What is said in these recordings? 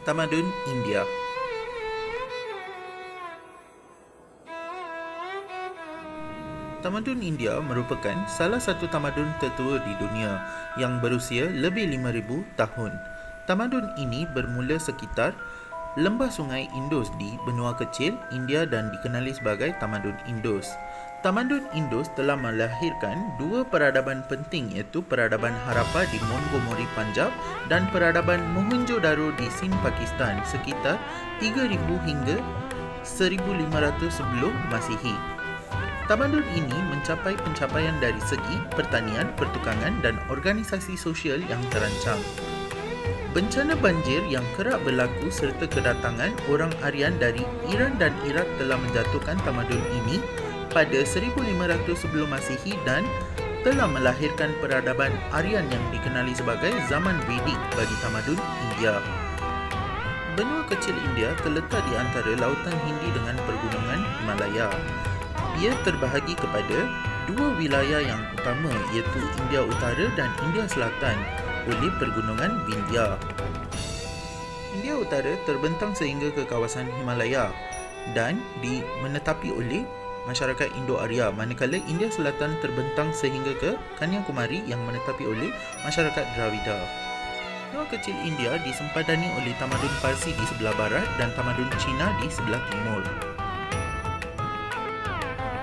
Tamadun India. Tamadun India merupakan salah satu tamadun tertua di dunia yang berusia lebih 5,000 tahun. Tamadun ini bermula sekitar lembah sungai Indus di benua kecil India dan dikenali sebagai Tamadun Indus. Tamadun Indus telah melahirkan dua peradaban penting, iaitu peradaban Harappa di Montgomery, Punjab dan peradaban Mohenjo-daro di Sind, Pakistan sekitar 3,000 hingga 1,500 sebelum Masihi. Tamadun ini mencapai pencapaian dari segi pertanian, pertukangan dan organisasi sosial yang terancang. Bencana banjir yang kerap berlaku serta kedatangan orang Aryan dari Iran dan Iraq telah menjatuhkan tamadun ini pada 1,500 sebelum Masihi dan telah melahirkan peradaban Aryan yang dikenali sebagai zaman Vedic bagi tamadun India. Benua kecil India terletak di antara Lautan Hindi dengan Pergunungan Himalaya. Ia terbahagi kepada dua wilayah yang utama, iaitu India Utara dan India Selatan oleh Pergunungan Vindhya. India Utara terbentang sehingga ke kawasan Himalaya dan menetapi oleh masyarakat Indo-Arya, manakala India Selatan terbentang sehingga ke Kanyakumari yang menetapi oleh masyarakat Dravida. Benua kecil India disempadani oleh tamadun Parsi di sebelah barat dan tamadun Cina di sebelah timur.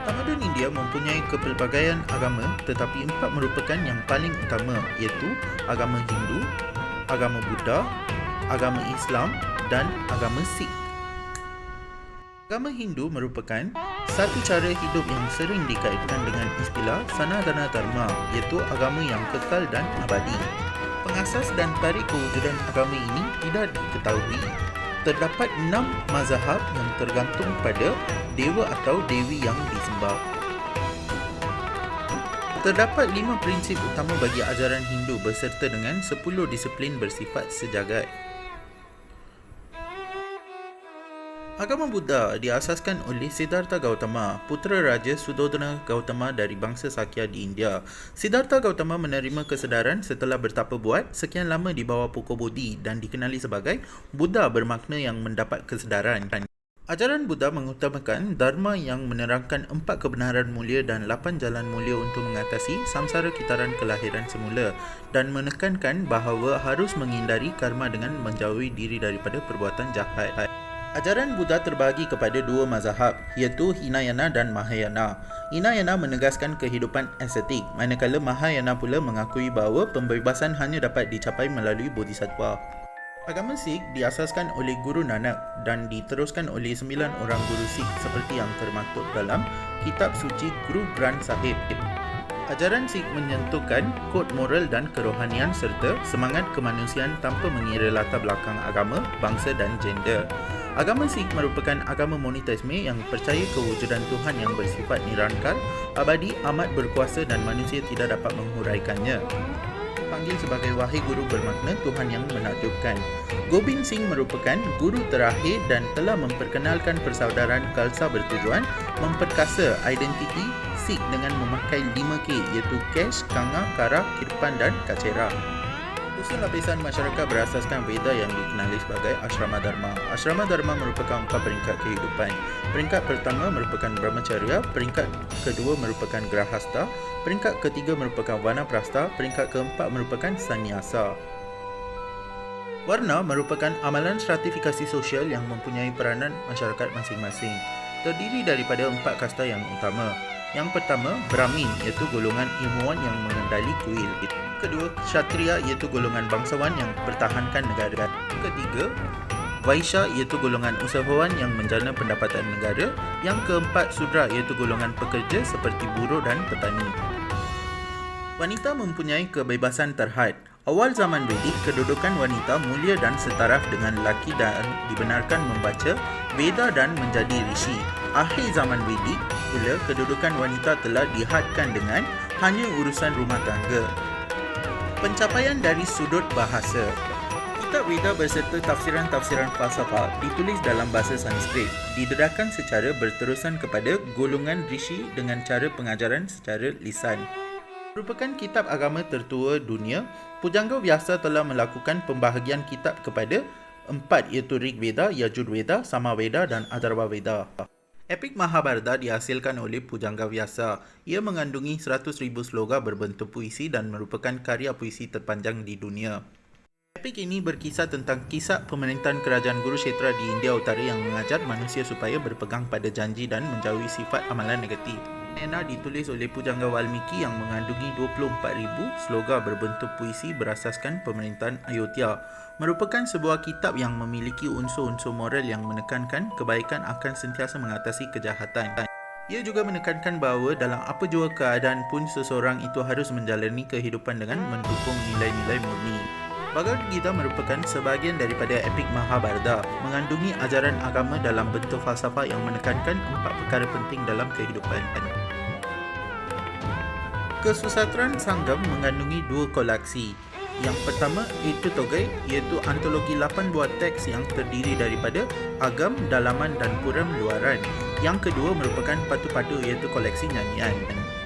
Tamadun India mempunyai kepelbagaian agama, tetapi empat merupakan yang paling utama, iaitu agama Hindu, agama Buddha, agama Islam dan agama Sikh. Agama Hindu merupakan satu cara hidup yang sering dikaitkan dengan istilah Sanatana Dharma, iaitu agama yang kekal dan abadi. Pengasas dan tarikh kewujudan agama ini tidak diketahui. Terdapat 6 mazhab yang tergantung pada dewa atau dewi yang disembah. Terdapat 5 prinsip utama bagi ajaran Hindu berserta dengan 10 disiplin bersifat sejagat. Agama Buddha diasaskan oleh Siddhartha Gautama, putera Raja Suddhodana Gautama dari bangsa Sakya di India. Siddhartha Gautama menerima kesedaran setelah bertapa buat sekian lama di bawah pokok Bodhi dan dikenali sebagai Buddha, bermakna yang mendapat kesedaran. Ajaran Buddha mengutamakan Dharma yang menerangkan 4 kebenaran mulia dan 8 jalan mulia untuk mengatasi samsara kitaran kelahiran semula dan menekankan bahawa harus menghindari karma dengan menjauhi diri daripada perbuatan jahat. Ajaran Buddha terbahagi kepada 2 mazhab, iaitu Hinayana dan Mahayana. Hinayana menegaskan kehidupan estetik, manakala Mahayana pula mengakui bahawa pembebasan hanya dapat dicapai melalui bodhisattva. Agama Sikh diasaskan oleh Guru Nanak dan diteruskan oleh 9 orang guru Sikh seperti yang termaktub dalam kitab suci Guru Granth Sahib. Ajaran Sikh menyentuhkan kod moral dan kerohanian serta semangat kemanusiaan tanpa mengira latar belakang agama, bangsa dan gender. Agama Sikh merupakan agama monoteisme yang percaya kewujudan Tuhan yang bersifat nirankar, abadi, amat berkuasa dan manusia tidak dapat menghuraikannya. Panggil sebagai Wahai Guru bermakna Tuhan yang menakjubkan. Gobind Singh merupakan guru terakhir dan telah memperkenalkan persaudaraan Khalsa bertujuan memperkasa identiti Sikh dengan memakai 5K, iaitu Kesh, Kanga, Kara, Kirpan dan Kachera. Usul lapisan masyarakat berasaskan Veda yang dikenali sebagai Ashrama Dharma. Ashrama Dharma merupakan 4 peringkat kehidupan. Peringkat pertama merupakan Brahmacharya, peringkat kedua merupakan Grahastha, peringkat ketiga merupakan Vanaprastha, peringkat keempat merupakan Sannyasa. Warna merupakan amalan stratifikasi sosial yang mempunyai peranan masyarakat masing-masing. Terdiri daripada 4 kasta yang utama. Yang pertama, Brahmin, iaitu golongan ilmuwan yang mengendali kuil. Kedua, Kshatriya, iaitu golongan bangsawan yang pertahankan negara. Ketiga, Vaishya, iaitu golongan usahawan yang menjana pendapatan negara. Yang keempat, Sudra, iaitu golongan pekerja seperti buruh dan petani. Wanita mempunyai kebebasan terhad. Awal zaman Vedic, kedudukan wanita mulia dan setaraf dengan lelaki dan dibenarkan membaca Veda dan menjadi rishi. Akhir zaman Vedic pula, kedudukan wanita telah dihadkan dengan hanya urusan rumah tangga. Pencapaian dari sudut bahasa. Kitab Veda berserta tafsiran-tafsiran falsafah ditulis dalam bahasa Sanskrit, didedakan secara berterusan kepada golongan rishi dengan cara pengajaran secara lisan. Merupakan kitab agama tertua dunia, Pujangga Vyasa telah melakukan pembahagian kitab kepada Empat iaitu Rig Veda, Yajur Veda, Sama Veda dan Atharva Veda. Epik Mahabharata dihasilkan oleh Pujangga Vyasa. Ia mengandungi 100,000 sloga berbentuk puisi dan merupakan karya puisi terpanjang di dunia. Epik ini berkisah tentang kisah pemerintahan kerajaan Kurukshetra di India Utara yang mengajar manusia supaya berpegang pada janji dan menjauhi sifat amalan negatif. Ramayana ditulis oleh Pujangga Valmiki yang mengandungi 24,000 sloga berbentuk puisi berasaskan pemerintahan Ayodhya. Merupakan sebuah kitab yang memiliki unsur-unsur moral yang menekankan kebaikan akan sentiasa mengatasi kejahatan. Ia juga menekankan bahawa dalam apa jua keadaan pun seseorang itu harus menjalani kehidupan dengan mendukung nilai-nilai murni. Bhagavad Gita merupakan sebahagian daripada epik Mahabharata, mengandungi ajaran agama dalam bentuk falsafah yang menekankan 4 perkara penting dalam kehidupan. Kesusastraan Sangam mengandungi 2 koleksi. Yang pertama itu Togai, iaitu antologi 8 buah teks yang terdiri daripada agam, dalaman dan kuram luaran. Yang kedua merupakan patu-patu, iaitu koleksi nyanyian.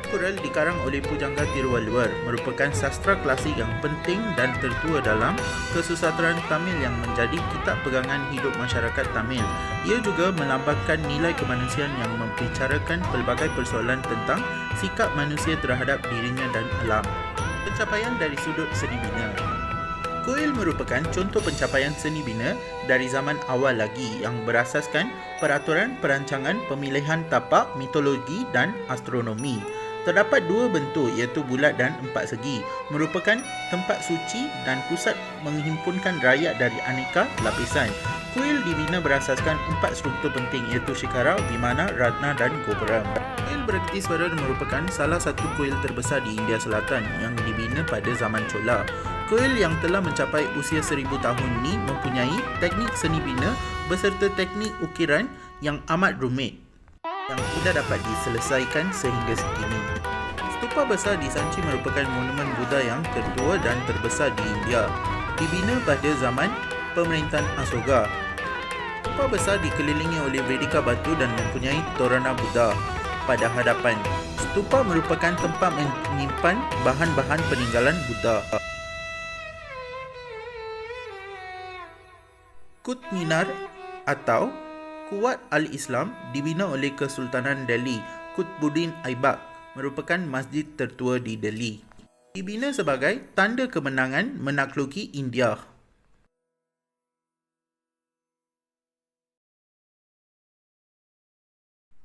Kural dikarang oleh Pujangga Tiruvalluvar, merupakan sastra klasik yang penting dan tertua dalam kesusastraan Tamil yang menjadi kitab pegangan hidup masyarakat Tamil. Ia juga melambangkan nilai kemanusiaan yang membicarakan pelbagai persoalan tentang sikap manusia terhadap dirinya dan alam. Pencapaian dari sudut seni bina. Koil merupakan contoh pencapaian seni bina dari zaman awal lagi yang berasaskan peraturan perancangan pemilihan tapak, mitologi dan astronomi. Terdapat 2 bentuk iaitu bulat dan 4 segi, merupakan tempat suci dan pusat menghimpunkan rakyat dari aneka lapisan. Kuil dibina berasaskan 4 struktur penting iaitu Shikara, Vimana, Ratna dan Gopuram. Kuil Berketiswaran merupakan salah satu kuil terbesar di India Selatan yang dibina pada zaman Chola. Kuil yang telah mencapai usia 1000 tahun ini mempunyai teknik seni bina beserta teknik ukiran yang amat rumit yang tidak dapat diselesaikan sehingga kini. Stupa besar di Sanchi merupakan monumen Buddha yang tertua dan terbesar di India. Dibina pada zaman pemerintahan Asoka. Stupa besar dikelilingi oleh Vedika batu dan mempunyai torana Buddha pada hadapan. Stupa merupakan tempat menyimpan bahan-bahan peninggalan Buddha. Qutb Minar atau Kuwat Al-Islam dibina oleh Kesultanan Delhi. Qutbuddin Aibak merupakan masjid tertua di Delhi. Dibina sebagai tanda kemenangan menakluki India.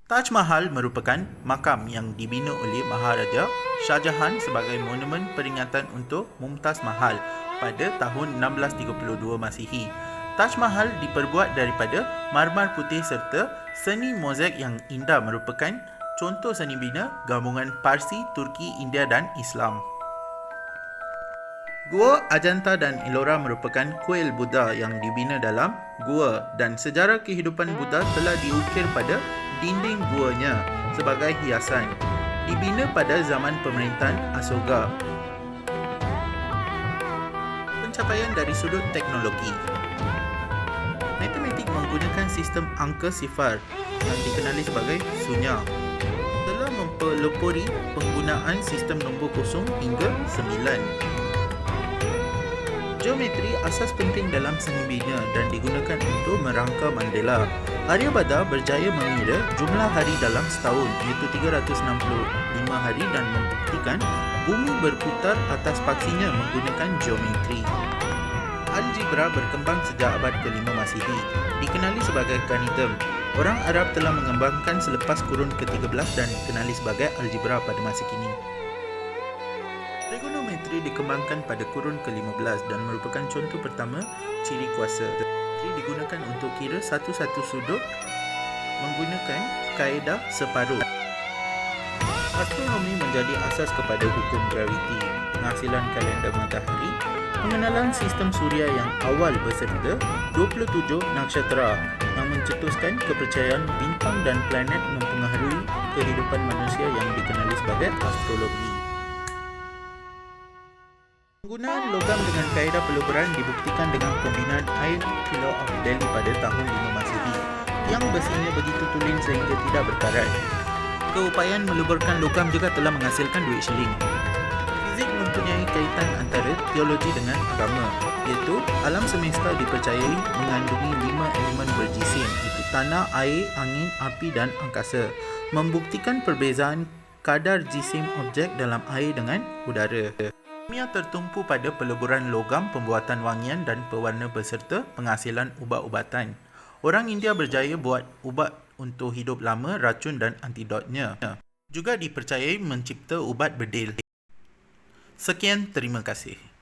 Taj Mahal merupakan makam yang dibina oleh Maharaja Shah Jahan sebagai monumen peringatan untuk Mumtaz Mahal pada tahun 1632 Masihi. Taj Mahal diperbuat daripada marmar putih serta seni mozaik yang indah merupakan contoh seni bina gabungan Parsi, Turki, India dan Islam. Gua Ajanta dan Ellora merupakan kuil Buddha yang dibina dalam gua dan sejarah kehidupan Buddha telah diukir pada dinding guanya sebagai hiasan. Dibina pada zaman pemerintahan Asoka. Pencapaian dari sudut teknologi. Matematik menggunakan sistem angka sifar yang dikenali sebagai sunya. Telah mempelopori penggunaan sistem nombor kosong hingga 9. Geometri asas penting dalam seni bina dan digunakan untuk merangka mandala. Aryabhata berjaya mengira jumlah hari dalam setahun iaitu 365 hari dan membuktikan bumi berputar atas paksinya menggunakan geometri. Algebra berkembang sejak abad ke-5 Masihi. Dikenali sebagai Gಣಿතம். Orang Arab telah mengembangkan selepas kurun ke-13 dan dikenali sebagai algebra pada masa kini. Trigonometri dikembangkan pada kurun ke-15 dan merupakan contoh pertama ciri kuasa. Trigonometri digunakan untuk kira satu-satu sudut menggunakan kaedah separuh. Astronomi menjadi asas kepada hukum graviti, penghasilan kalender matahari, pengenalan sistem suria yang awal beserta 27 naksyatra yang mencetuskan kepercayaan bintang dan planet mempengaruhi kehidupan manusia yang dikenali sebagai astrologi. Penggunaan logam dengan kaedah peluburan dibuktikan dengan pembinaan Iron Pillar of Delhi pada tahun 5 Masihi yang besinya begitu tulen sehingga tidak berkarat. Keupayaan meluburkan logam juga telah menghasilkan duit syiling. Fizik mempunyai kaitan antara teologi dengan agama. iaitu alam semesta dipercayai mengandungi 5 elemen berjisim, iaitu tanah, air, angin, api dan angkasa, membuktikan perbezaan kadar jisim objek dalam air dengan udara. Kimia tertumpu pada peleburan logam, pembuatan wangian dan pewarna beserta penghasilan ubat-ubatan. Orang India berjaya buat ubat untuk hidup lama, racun dan antidotnya. Juga dipercayai mencipta ubat bedil. Sekian, terima kasih.